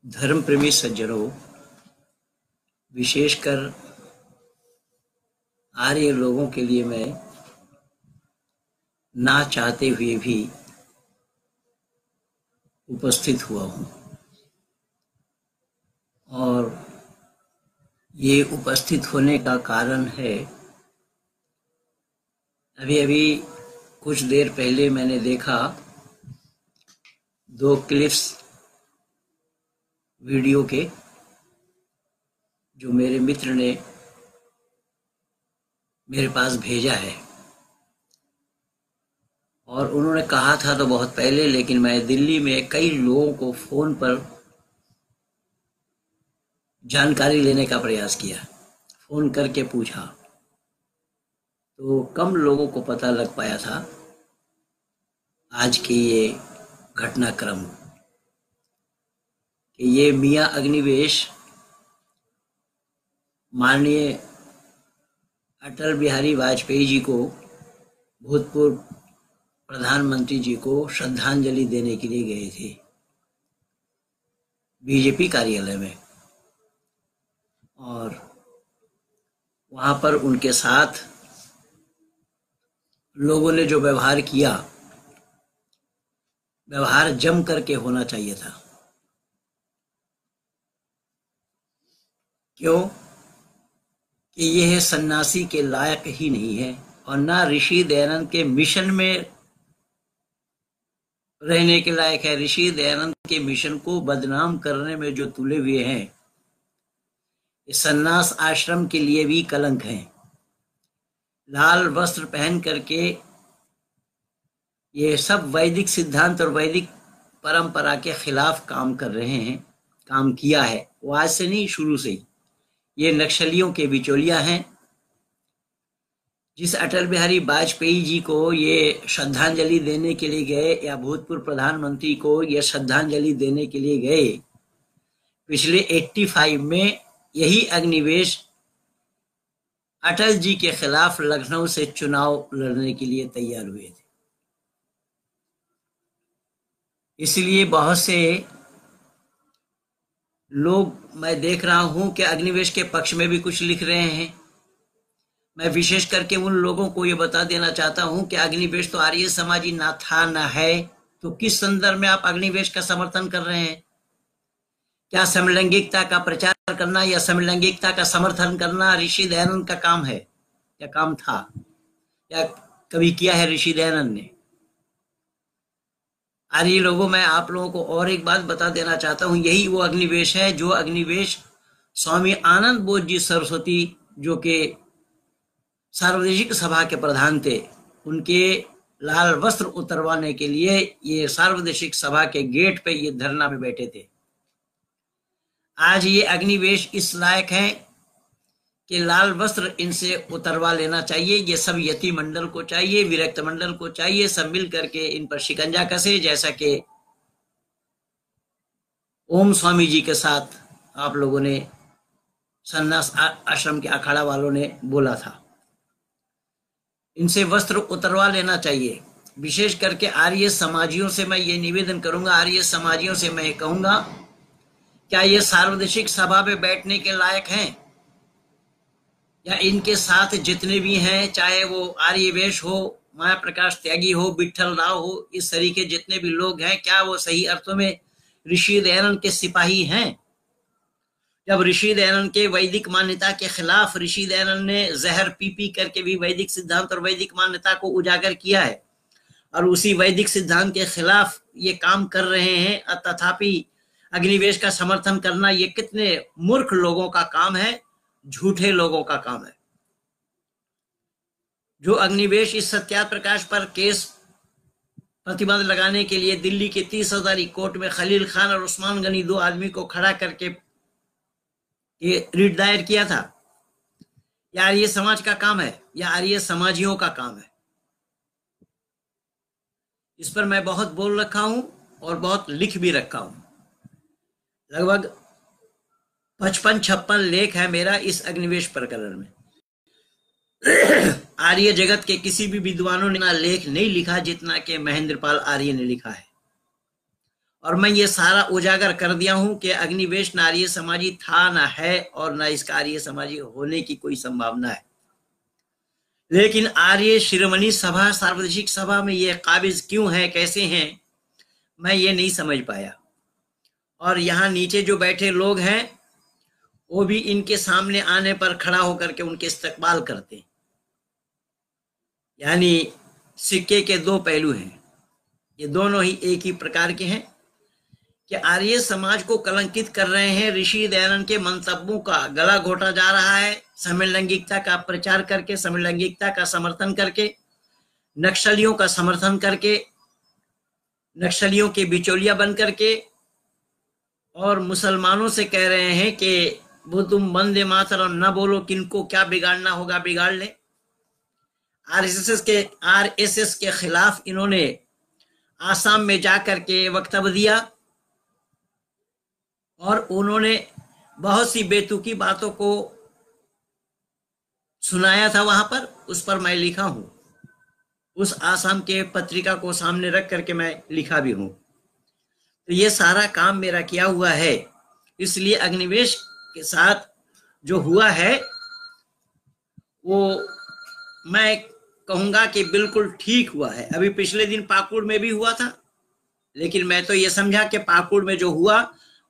धर्म प्रेमी सज्जनों, विशेषकर आर्य लोगों के लिए मैं ना चाहते हुए भी उपस्थित हुआ हूँ और ये उपस्थित होने का कारण है, अभी कुछ देर पहले मैंने देखा 2 क्लिप्स वीडियो के, जो मेरे मित्र ने मेरे पास भेजा है। और उन्होंने कहा था तो बहुत पहले, लेकिन मैं दिल्ली में कई लोगों को फ़ोन पर जानकारी लेने का प्रयास किया, फ़ोन करके पूछा, तो कम लोगों को पता लग पाया था आज के ये घटनाक्रम कि ये मियाँ अग्निवेश माननीय अटल बिहारी वाजपेयी जी को, भूतपूर्व प्रधानमंत्री जी को श्रद्धांजलि देने के लिए गए थे बीजेपी कार्यालय में। और वहाँ पर उनके साथ लोगों ने जो व्यवहार किया, व्यवहार जम करके होना चाहिए था। क्यों कि यह सन्यासी के लायक ही नहीं है और ना ऋषि दयानंद के मिशन में रहने के लायक है। ऋषि दयानंद के मिशन को बदनाम करने में जो तुले हुए हैं, इस सन्यास आश्रम के लिए भी कलंक है। लाल वस्त्र पहन करके ये सब वैदिक सिद्धांत और वैदिक परंपरा के खिलाफ काम कर रहे हैं, काम किया है। वो आज से नहीं, शुरू से ही ये नक्सलियों के बिचौलिया हैं। जिस अटल बिहारी वाजपेयी जी को ये श्रद्धांजलि देने के लिए गए, या भूतपूर्व प्रधानमंत्री को ये श्रद्धांजलि देने के लिए गए, पिछले 85 में यही अग्निवेश अटल जी के खिलाफ लखनऊ से चुनाव लड़ने के लिए तैयार हुए थे। इसलिए बहुत से लोग मैं देख रहा हूं कि अग्निवेश के पक्ष में भी कुछ लिख रहे हैं। मैं विशेष करके उन लोगों को ये बता देना चाहता हूं कि अग्निवेश तो आर्य समाजी ना था ना है, तो किस संदर्भ में आप अग्निवेश का समर्थन कर रहे हैं? क्या समलैंगिकता का प्रचार करना या समलैंगिकता का समर्थन करना ऋषि दयानंद का काम है, या काम था, या कभी किया है ऋषि दयानंद ने? आर्य लोगों, मैं आप लोगों को और एक बात बता देना चाहता हूं, यही वो अग्निवेश है जो अग्निवेश स्वामी आनंद बोध जी सरस्वती, जो के सार्वदेशिक सभा के प्रधान थे, उनके लाल वस्त्र उतरवाने के लिए ये सार्वदेशिक सभा के गेट पे ये धरना में बैठे थे। आज ये अग्निवेश इस लायक है कि लाल वस्त्र इनसे उतरवा लेना चाहिए। ये सब यति मंडल को चाहिए, विरक्त मंडल को चाहिए, सब मिल करके इन पर शिकंजा कसे, जैसा कि ओम स्वामी जी के साथ आप लोगों ने, सन्यास आश्रम के अखाड़ा वालों ने बोला था। इनसे वस्त्र उतरवा लेना चाहिए। विशेष करके आर्य समाजियों से मैं ये निवेदन करूंगा, आर्य समाजियों से मैं कहूंगा, क्या ये सार्वदेशिक सभा में बैठने के लायक हैं? या इनके साथ जितने भी हैं, चाहे वो आर्यवेश हो, माया प्रकाश त्यागी हो, विठल राव हो, इस तरीके जितने भी लोग हैं, क्या वो सही अर्थों में ऋषि दयानंद के सिपाही हैं? जब ऋषि दयानंद के वैदिक मान्यता के खिलाफ ऋषि दयानंद ने जहर पी करके भी वैदिक सिद्धांत और वैदिक मान्यता को उजागर किया है, और उसी वैदिक सिद्धांत के खिलाफ ये काम कर रहे हैं, तथापि अग्निवेश का समर्थन करना ये कितने मूर्ख लोगों का काम है, झूठे लोगों का काम है। जो अग्निवेश इस सत्याग्रह प्रकाश पर केस प्रतिबंध लगाने के लिए दिल्ली के 30,000 कोर्ट में खलील खान और उस्मान गनी, 2 आदमी को खड़ा करके ये रिट दायर किया था, या आर्य समाज का काम है, या आर्य समाजियों का काम है? इस पर मैं बहुत बोल रखा हूं और बहुत लिख भी रखा हूं। लगभग 55-56 लेख है मेरा इस अग्निवेश प्रकरण में। आर्य जगत के किसी भी विद्वानों ने ना लेख नहीं लिखा जितना कि महेंद्रपाल आर्य ने लिखा है। और मैं ये सारा उजागर कर दिया हूं कि अग्निवेश ना आर्य समाजी था, ना है, और ना इसका आर्य समाजी होने की कोई संभावना है। लेकिन आर्य शिरोमणि सभा, सार्वदेशिक सभा में ये काबिज क्यों है, कैसे हैं, मैं ये नहीं समझ पाया। और यहाँ नीचे जो बैठे लोग हैं वो भी इनके सामने आने पर खड़ा होकर के उनके इस्तकबाल करते हैं। यानी सिक्के के दो पहलू हैं, ये दोनों ही एक ही प्रकार के हैं कि आर्य समाज को कलंकित कर रहे हैं। ऋषि दयानंद के मंतव्यों का गला घोटा जा रहा है, समलैंगिकता का प्रचार करके, समलैंगिकता का समर्थन करके, नक्सलियों का समर्थन करके, नक्सलियों के बिचौलिया बन करके, और मुसलमानों से कह रहे हैं कि वो तुम वंदे मातरम न बोलो, किनको क्या बिगाड़ना होगा बिगाड़ ले। आरएसएस के खिलाफ इन्होंने आसाम में जाकर के वक्तव्य दिया और उन्होंने बहुत सी बेतुकी बातों को सुनाया था वहां पर। उस पर मैं लिखा हूं, उस आसाम के पत्रिका को सामने रख करके मैं लिखा भी हूं। तो ये सारा काम मेरा किया हुआ है। इसलिए अग्निवेश के साथ जो हुआ है वो मैं कहूंगा कि बिल्कुल ठीक हुआ है। अभी पिछले दिन पाकुड़ में भी हुआ था, लेकिन मैं तो ये समझा कि पाकुड़ में जो हुआ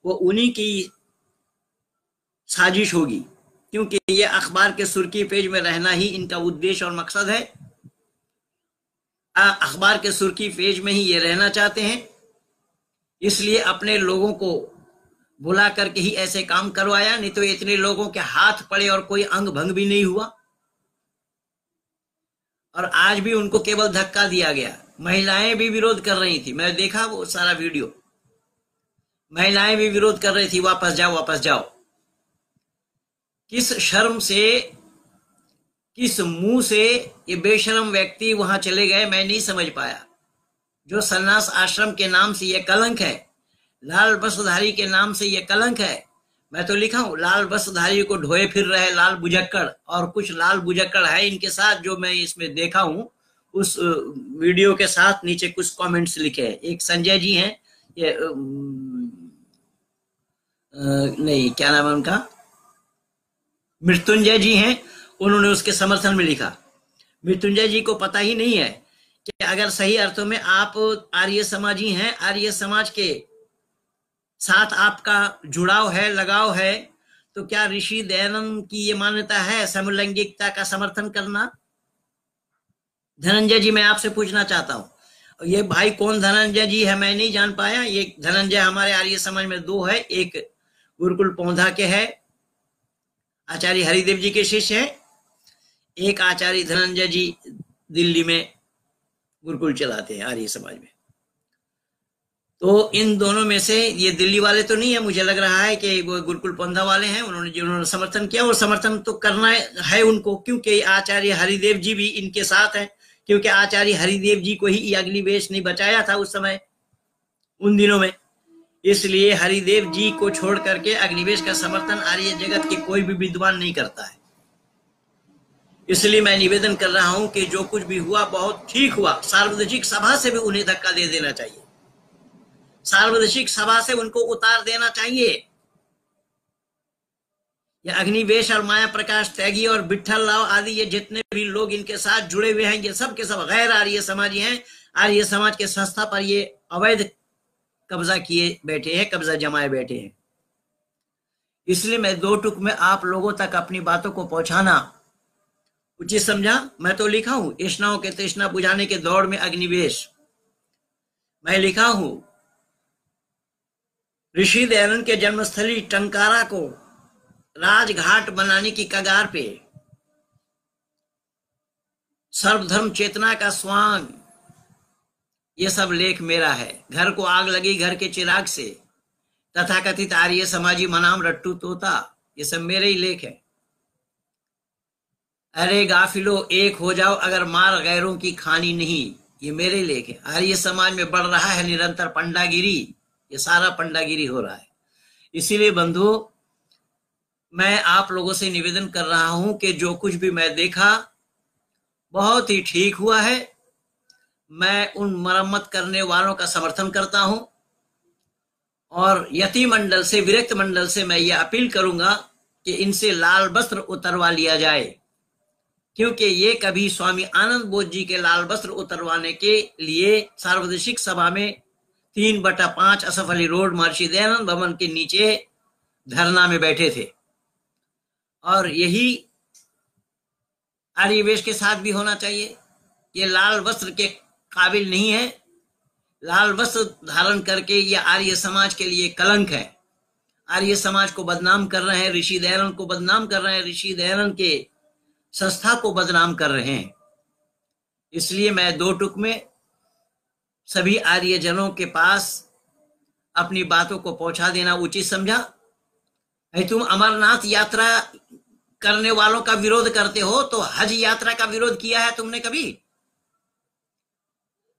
वो उन्हीं की साजिश होगी, क्योंकि ये अखबार के सुर्खी पेज में रहना ही इनका उद्देश्य और मकसद है। अखबार के सुर्खी पेज में ही ये रहना चाहते हैं, इसलिए अपने लोगों को बुला करके ही ऐसे काम करवाया। नहीं तो इतने लोगों के हाथ पड़े और कोई अंग भंग भी नहीं हुआ। और आज भी उनको केवल धक्का दिया गया। महिलाएं भी विरोध कर रही थी, मैं देखा वो सारा वीडियो। महिलाएं भी विरोध कर रही थी, वापस जाओ वापस जाओ। किस शर्म से, किस मुंह से ये बेशर्म व्यक्ति वहां चले गए, मैं नहीं समझ पाया। जो सन्यास आश्रम के नाम से ये कलंक है, लाल बसधारी के नाम से ये कलंक है। मैं तो लिखा हूं, लाल बसधारी को ढोए फिर रहे लाल बुजक्कड़, और कुछ लाल बुजक्कड़ है इनके साथ जो मैं इसमें देखा हूं। उस वीडियो के साथ नीचे कुछ कमेंट्स लिखे हैं। एक संजय जी हैं, ये नहीं क्या नाम है उनका, मृत्युंजय जी हैं, उन्होंने उसके समर्थन में लिखा। मृत्युंजय जी को पता ही नहीं है कि अगर सही अर्थों में आप आर्य समाजी हैं, आर्य समाज के साथ आपका जुड़ाव है, लगाव है, तो क्या ऋषि दयानंद की ये मान्यता है समलैंगिकता का समर्थन करना? धनंजय जी, मैं आपसे पूछना चाहता हूं, ये भाई कौन धनंजय जी है मैं नहीं जान पाया। ये धनंजय हमारे आर्य समाज में दो है, एक गुरुकुल पौधा के है, आचार्य हरिदेव जी के शिष्य है, एक आचार्य धनंजय जी दिल्ली में गुरुकुल चलाते हैं आर्य समाज में। तो इन दोनों में से ये दिल्ली वाले तो नहीं है, मुझे लग रहा है कि वो गुरुकुल पंथा वाले हैं। जिन्होंने समर्थन किया, और समर्थन तो करना है उनको, क्योंकि आचार्य हरिदेव जी भी इनके साथ हैं। क्योंकि आचार्य हरिदेव जी को ही अग्निवेश नहीं बचाया था उस समय, उन दिनों में। इसलिए हरिदेव जी को छोड़ करके अग्निवेश का समर्थन आर्य जगत के कोई भी विद्वान नहीं करता है। इसलिए मैं निवेदन कर रहा हूं कि जो कुछ भी हुआ बहुत ठीक हुआ। सार्वदेशिक सभा से भी उन्हें धक्का दे देना चाहिए, सार्वदेशिक सभा से उनको उतार देना चाहिए। ये अग्निवेश और माया प्रकाश त्यागी और विठल राव आदि ये जितने भी लोग इनके साथ जुड़े हुए हैं, ये सब के सब गैर आर्य समाजी हैं। आर्य समाज के संस्था पर ये अवैध कब्जा किए बैठे हैं, कब्जा जमाए बैठे हैं। इसलिए मैं दो टुक में आप लोगों तक अपनी बातों को पहुंचाना उचित समझा। मैं तो लिखा हूं, तृष्णाओं के तृष्णा बुझाने के दौड़ में अग्निवेश। मैं लिखा हूं, ऋषि दयानंद के जन्मस्थली टंकारा को राजघाट बनाने की कगार पे, सर्वधर्म चेतना का स्वांग, ये सब लेख मेरा है। घर को आग लगी घर के चिराग से, तथाकथित आर्य समाजी मनाम रट्टू तोता, ये सब मेरे ही लेख है। अरे गाफिलो एक हो जाओ अगर मार गैरों की खानी नहीं, ये मेरे लेख है। आर्य समाज में बढ़ रहा है निरंतर पंडागिरी, ये सारा पंडागिरी हो रहा है। इसीलिए बंधुओं, मैं आप लोगों से निवेदन कर रहा हूं कि जो कुछ भी मैं देखा बहुत ही ठीक हुआ है। मैं उन मरम्मत करने वालों का समर्थन करता हूं और यति मंडल से, विरक्त मंडल से मैं ये अपील करूंगा कि इनसे लाल वस्त्र उतरवा लिया जाए, क्योंकि ये कभी स्वामी आनंद बोध जी के लाल वस्त्र उतरवाने के लिए सार्वदेशिक सभा में 3/5 असफ अली रोड महर्षि दयानंद भवन के नीचे धरना में बैठे थे। और यही आर्यवेश के साथ भी होना चाहिए। ये लाल वस्त्र के काबिल नहीं है। लाल वस्त्र धारण करके ये आर्य समाज के लिए कलंक है। आर्य समाज को बदनाम कर रहे हैं, ऋषि दयानंद को बदनाम कर रहे हैं, ऋषि दयानंद के संस्था को बदनाम कर रहे हैं। इसलिए मैं 2 टुक में सभी आर्य जनों के पास अपनी बातों को पहुंचा देना उचित समझा। तुम अमरनाथ यात्रा करने वालों का विरोध करते हो, तो हज यात्रा का विरोध किया है तुमने कभी?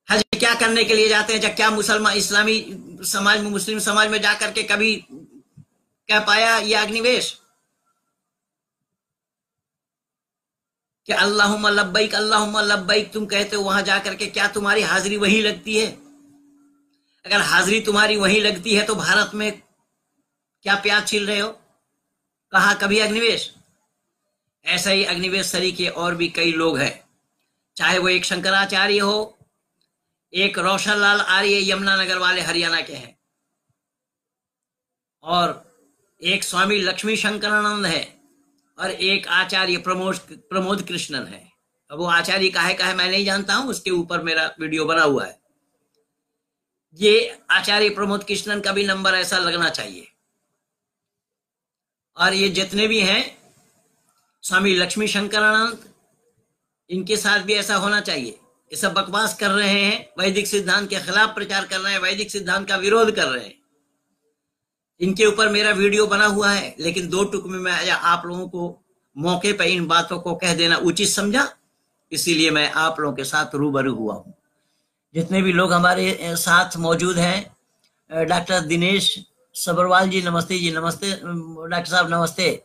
हज क्या करने के लिए जाते हैं? जब क्या मुसलमान इस्लामी समाज में, मुस्लिम समाज में जाकर के कभी कह पाया ये अग्निवेश कि अल्लाहुम्मा लब्बैक तुम कहते हो? वहां जाकर के क्या तुम्हारी हाजिरी वहीं लगती है? अगर हाजिरी तुम्हारी वहीं लगती है तो भारत में क्या प्याज छील रहे हो? कहा कभी अग्निवेश? ऐसा ही अग्निवेश सरीखे और भी कई लोग हैं, चाहे वो एक शंकराचार्य हो, एक रोशनलाल आर्य यमुनानगर वाले हरियाणा के हैं, और एक स्वामी लक्ष्मी शंकरानंद है, और एक आचार्य प्रमोद कृष्णन है। अब वो आचार्य काहे का है मैं नहीं जानता हूं, उसके ऊपर मेरा वीडियो बना हुआ है। ये आचार्य प्रमोद कृष्णन का भी नंबर ऐसा लगना चाहिए। और ये जितने भी हैं स्वामी लक्ष्मी शंकरानंद, इनके साथ भी ऐसा होना चाहिए। ये सब बकवास कर रहे हैं, वैदिक सिद्धांत के खिलाफ प्रचार कर रहे हैं, वैदिक सिद्धांत का विरोध कर रहे हैं। इनके ऊपर मेरा वीडियो बना हुआ है, लेकिन 2 टुक में मैं आप लोगों को मौके पर इन बातों को कह देना उचित समझा, इसीलिए मैं आप लोगों के साथ रूबरू हुआ हूं। जितने भी लोग हमारे साथ मौजूद हैं, डॉक्टर दिनेश सबरवाल जी नमस्ते जी, नमस्ते डॉक्टर साहब, नमस्ते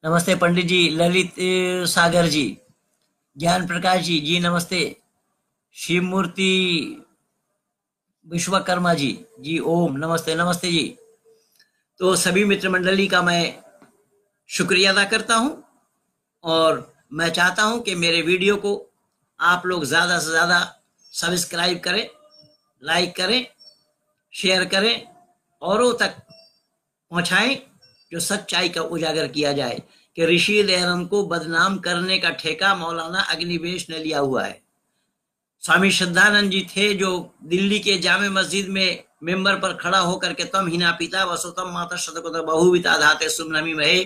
नमस्ते पंडित जी, ललित सागर जी, ज्ञान प्रकाश जी जी नमस्ते, शिव मूर्ति विश्वकर्मा जी जी ओम नमस्ते नमस्ते जी। तो सभी मित्र मंडली का मैं शुक्रिया अदा करता हूं, और मैं चाहता हूं कि मेरे वीडियो को आप लोग ज़्यादा से ज़्यादा सब्सक्राइब करें, लाइक करें, शेयर करें, औरों तक पहुंचाएं, जो सच्चाई का उजागर किया जाए कि ऋषि दयानंद को बदनाम करने का ठेका मौलाना अग्निवेश ने लिया हुआ है। स्वामी श्रद्धानंद जी थे जो दिल्ली के जामे मस्जिद में मेंबर पर खड़ा होकर के तम हिना पिता वसुतम माता शतकोत बहुविता धाते सुमनमी महे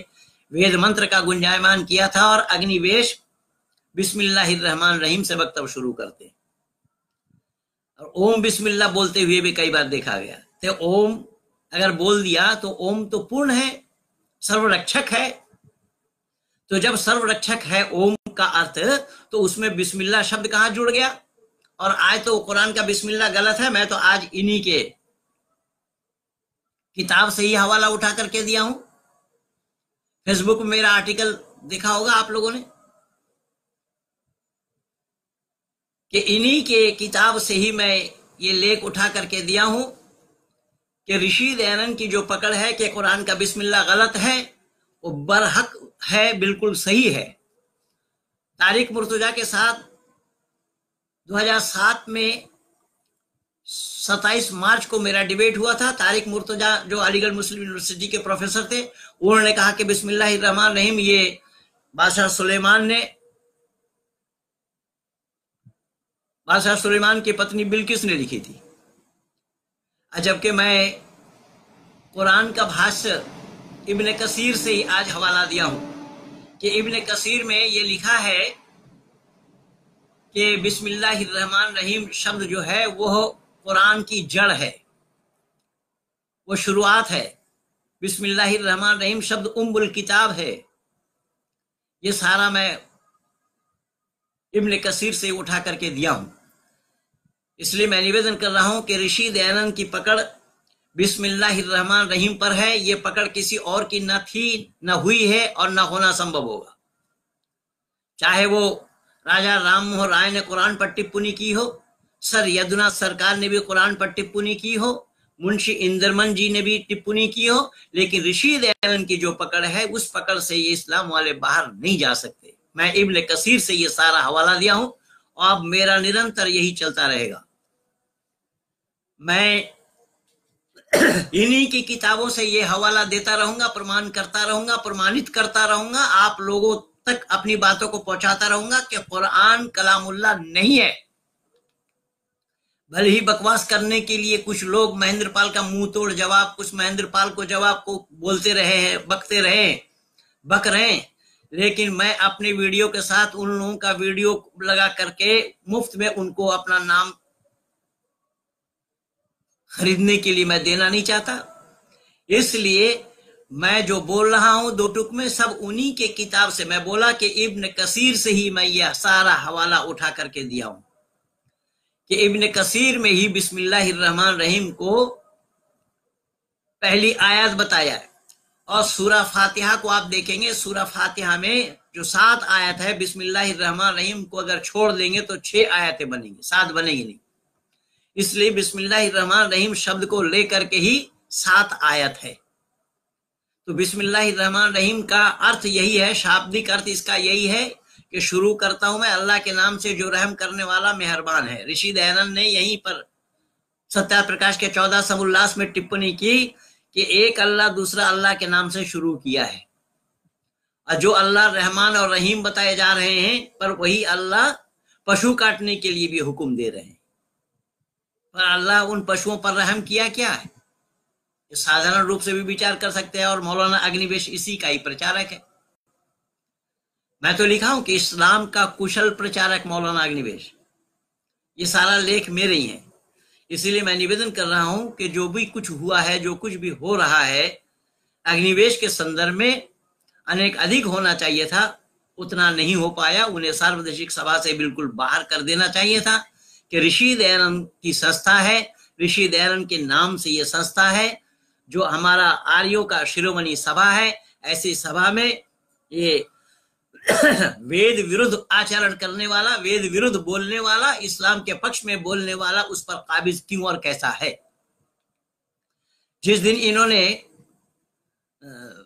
वेद मंत्र का गुंजायमान किया था, और अग्निवेश बिस्मिल्लाहिर्रहमानिर्रहीम से वक्तव्य शुरू करते, और ओम बिस्मिल्लाह बोलते हुए भी कई बार देखा गया। तो ओम अगर बोल दिया तो ओम तो पूर्ण है, सर्वरक्षक है। तो जब सर्वरक्षक है ओम का अर्थ, तो उसमें बिस्मिल्लाह शब्द कहां जुड़ गया? और आज तो कुरान का बिस्मिल्लाह गलत है। मैं तो आज इन्हीं के किताब से ही हवाला उठा करके दिया हूं। फेसबुक में मेरा आर्टिकल देखा होगा आप लोगों ने कि इन्हीं के किताब से ही मैं ये लेख उठा करके दिया हूं कि ऋषि दयानंद की जो पकड़ है कि कुरान का बिस्मिल्लाह गलत है, वो बरहक है, बिल्कुल सही है। तारिक मुर्तजा के साथ 2007 में 27 मार्च को मेरा डिबेट हुआ था। तारिक मुर्तजा जो अलीगढ़ मुस्लिम यूनिवर्सिटी के प्रोफेसर थे, उन्होंने कहा कि बिस्मिल्लाहिर्रहमानिर्रहीम ये बादशाह सुलेमान की पत्नी बिल्किस ने लिखी थी, जबकि मैं कुरान का भाष्य इब्ने कसीर से ही आज हवाला दिया हूं कि इब्ने कसीर में ये लिखा है कि बिस्मिल्लाहिर्रहमानिर्रहीम शब्द जो है वो कुरान की जड़ है, वो शुरुआत है। बिस्मिल्लाहिर्रहमानिर्रहीम शब्द उम्मुल किताब है। ये सारा मैं इब्ने कसीर से उठा करके दिया हूं। इसलिए मैं निवेदन कर रहा हूं कि ऋषि दयानंद की पकड़ बिस्मिल्लाहिर्रहमानिर्रहीम पर है। ये पकड़ किसी और की न थी, न हुई है, और न होना संभव होगा। चाहे वो राजा राम मोहन राय ने कुरान पर टिप्पणी की हो, सर यदुनाथ सरकार ने भी कुरान पर टिप्पणी की हो, मुंशी इंद्रमन जी ने भी टिप्पणी की हो, लेकिन ऋषि दयानंद की जो पकड़ है उस पकड़ से ये इस्लाम वाले बाहर नहीं जा सकते। मैं इब्न कसीर से ये सारा हवाला दिया हूं और अब मेरा निरंतर यही चलता रहेगा। मैं इन्हीं की किताबों से ये हवाला देता रहूंगा, प्रमाण करता रहूंगा, प्रमाणित करता रहूंगा, आप लोगों तक अपनी बातों को पहुंचाता रहूंगा कि कुरान कलामुल्लाह नहीं है। भले ही बकवास करने के लिए कुछ लोग महेंद्र पाल का मुंह तोड़ जवाब, कुछ महेंद्र पाल को जवाब को बोलते रहे हैं, बक रहे हैं, लेकिन मैं अपने वीडियो के साथ उन लोगों का वीडियो लगा करके मुफ्त में उनको अपना नाम खरीदने के लिए मैं देना नहीं चाहता। इसलिए मैं जो बोल रहा हूं दो टुक में सब उन्हीं के किताब से, मैं बोला कि इब्न कसीर से ही मैं यह सारा हवाला उठा करके दिया हूं कि इब्न कसीर में ही बिस्मिल्लाहिर्रहमानिर्रहीम को पहली आयत बताया है। और सूरा फातिहा को आप देखेंगे, सूरा फातिहा में जो 7 आयत है बिस्मिल्लाहिर्रहमानिर्रहीम को अगर छोड़ देंगे तो 6 आयतें बनेंगी, 7 बनेंगी नहीं। इसलिए बिस्मिल्लाहिर्रहमानिर्रहीम शब्द को लेकर के ही 7 आयत है। तो बिस्मिल्लाहिर्रहमानिर्रहीम का अर्थ यही है, शाब्दिक अर्थ इसका यही है कि शुरू करता हूं मैं अल्लाह के नाम से जो रहम करने वाला मेहरबान है। ऋषि दयानंद ने यहीं पर सत्या प्रकाश के 14 समुल्लास में टिप्पणी की कि एक अल्लाह दूसरा अल्लाह के नाम से शुरू किया है, और जो अल्लाह रहमान और रहीम बताए जा रहे हैं पर वही अल्लाह पशु काटने के लिए भी हुक्म दे रहे हैं। पर अल्लाह उन पशुओं पर रहम किया क्या है, साधारण रूप से भी विचार कर सकते हैं। और मौलाना अग्निवेश इसी का ही प्रचारक है। मैं तो लिखा हूं कि इस्लाम का कुशल प्रचारक मौलाना अग्निवेश, ये सारा लेख मेरे ही है। इसीलिए मैं निवेदन कर रहा हूं कि जो भी कुछ हुआ है, जो कुछ भी हो रहा है, अग्निवेश के संदर्भ में अनेक अधिक होना चाहिए था, उतना नहीं हो पाया। उन्हें सार्वदेशिक सभा से बिल्कुल बाहर कर देना चाहिए था कि ऋषि दयानंद की संस्था है, ऋषि दयानंद के नाम से ये संस्था है, जो हमारा आर्यों का शिरोमणि सभा है। ऐसी सभा में ये वेद विरुद्ध आचरण करने वाला, वेद विरुद्ध बोलने वाला, इस्लाम के पक्ष में बोलने वाला उस पर काबिज क्यों और कैसा है। जिस दिन इन्होंने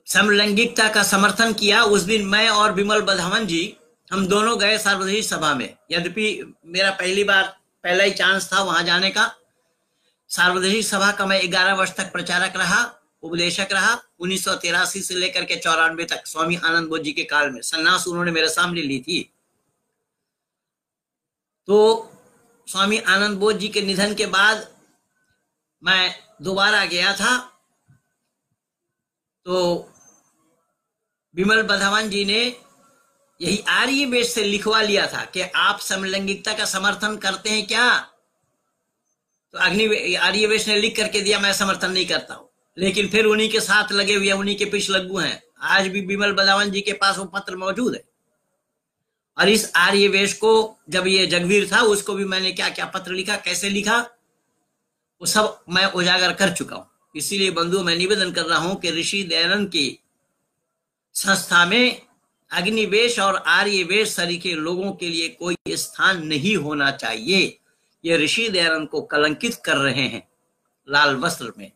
समलैंगिकता का समर्थन किया उस दिन मैं और विमल बधावन जी हम दोनों गए सार्वजनिक सभा में। यद्यपि मेरा पहला ही चांस था वहां जाने का। सार्वजनिक सभा का मैं 11 वर्ष तक प्रचारक रहा, उपदेशक रहा। 1983 से लेकर के 94 तक स्वामी आनंद बोध जी के काल में सन्यास उन्होंने मेरे सामने ली थी। तो स्वामी आनंद बोध जी के निधन के बाद मैं दोबारा गया था, तो विमल बधावन जी ने यही आर्य वेश से लिखवा लिया था कि आप समलैंगिकता का समर्थन करते हैं क्या। तो आर्य वेश ने लिख करके दिया मैं समर्थन नहीं करता हूं, लेकिन फिर उन्हीं के साथ लगे हुए, उन्हीं के पीछे लग्गू हैं। आज भी विमल बधावन जी के पास वो पत्र मौजूद है। और इस आर्य वेश को जब ये जगवीर था उसको भी मैंने क्या क्या पत्र लिखा, कैसे लिखा, वो सब मैं उजागर कर चुका हूं। इसीलिए बंधु मैं निवेदन कर रहा हूं कि ऋषि दयानंद की संस्था में अग्निवेश और आर्यवेश सरीखे लोगों के लिए कोई स्थान नहीं होना चाहिए। ये ऋषि दयानंद को कलंकित कर रहे हैं लाल वस्त्र में।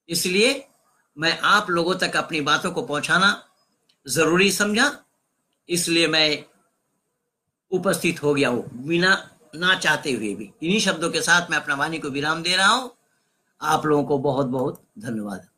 इसलिए मैं आप लोगों तक अपनी बातों को पहुंचाना जरूरी समझा, इसलिए मैं उपस्थित हो गया हूं बिना ना चाहते हुए भी। इन्हीं शब्दों के साथ मैं अपना वाणी को विराम दे रहा हूं। आप लोगों को बहुत बहुत धन्यवाद।